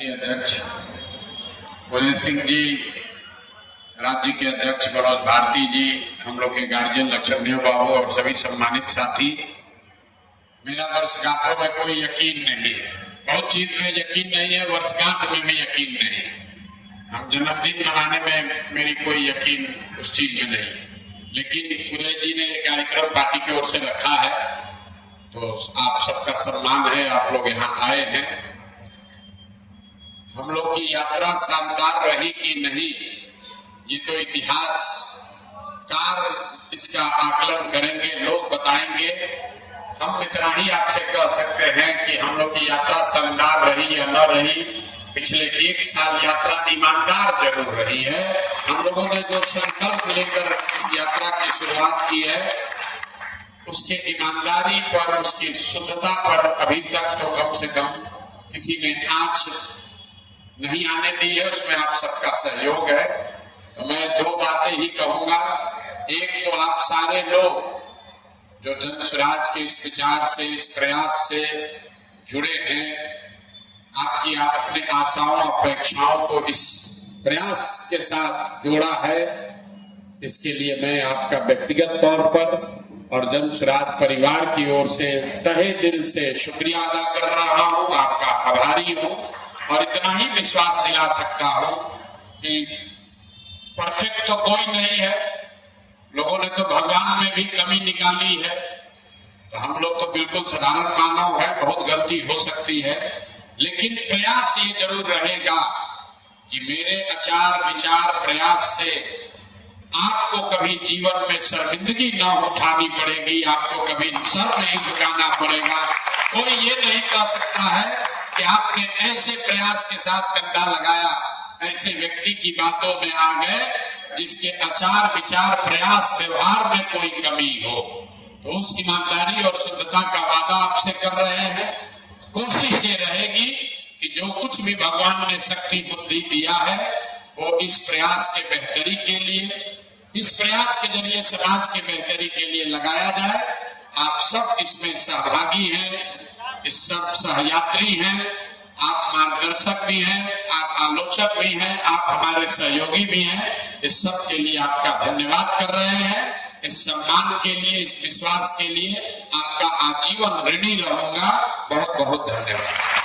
अध्यक्ष उदय सिंह जी, राज्य के अध्यक्ष मनोज भारती जी, हम लोग के गार्जियन लक्ष्मणदेव बाबू और सभी सम्मानित साथी, मेरा वर्षगांठों में कोई यकीन नहीं है। बहुत चीज में यकीन नहीं है, वर्षगांठ में भी यकीन नहीं है। हम जन्मदिन मनाने में मेरी कोई यकीन उस चीज में नहीं है, लेकिन उदय जी ने कार्यक्रम पार्टी की ओर से रखा है तो आप सबका सम्मान है, आप लोग यहाँ आए हैं। हम लोग की यात्रा शानदार रही कि नहीं, ये तो इतिहासकार इसका आकलन करेंगे, लोग बताएंगे। हम इतना ही आपसे कह सकते हैं कि हम लोग की यात्रा शानदार रही या न रही, पिछले 1 साल यात्रा ईमानदार जरूर रही है। हम लोगों ने जो संकल्प लेकर इस यात्रा की शुरुआत की है, उसके ईमानदारी पर, उसकी शुद्धता पर अभी तक तो कम से कम किसी ने आंच नहीं आने दी है। उसमें आप सबका सहयोग है। तो मैं 2 बातें ही कहूंगा। एक तो आप सारे लोग जो जन स्वराज के इस विचार से, इस प्रयास से जुड़े हैं, आपकी अपने आशाओं अपेक्षाओं को इस प्रयास के साथ जोड़ा है, इसके लिए मैं आपका व्यक्तिगत तौर पर और जन स्वराज परिवार की ओर से तहे दिल से शुक्रिया अदा कर रहा हूं, आपका आभारी हूं। और इतना ही विश्वास दिला सकता हूं कि परफेक्ट तो कोई नहीं है, लोगों ने तो भगवान में भी कमी निकाली है, तो हम लोग तो बिल्कुल साधारण मानव है, बहुत गलती हो सकती है, लेकिन प्रयास ये जरूर रहेगा कि मेरे आचार विचार प्रयास से आपको कभी जीवन में शर्मिंदगी ना उठानी पड़ेगी, आपको कभी सर नहीं झुकाना पड़ेगा। कोई ये नहीं कह सकता है कि आपने ऐसे प्रयास के साथ कंधा लगाया, ऐसे व्यक्ति की बातों में आ गए जिसके आचार विचार प्रयास व्यवहार में कोई कमी हो। तो उस ईमानदारी और शुद्धता का वादा आपसे कर रहे हैं। कोशिश ये रहेगी कि जो कुछ भी भगवान ने शक्ति बुद्धि दिया है वो इस प्रयास के बेहतरी के लिए, इस प्रयास के जरिए समाज के बेहतरी के लिए लगाया जाए। आप सब इसमें सहभागी हैं, इस सब सहयात्री हैं, आप मार्गदर्शक भी हैं, आप आलोचक भी हैं, आप हमारे सहयोगी भी हैं। इस सब के लिए आपका धन्यवाद कर रहे हैं। इस सम्मान के लिए, इस विश्वास के लिए आपका आजीवन ऋणी रहूंगा। बहुत बहुत धन्यवाद।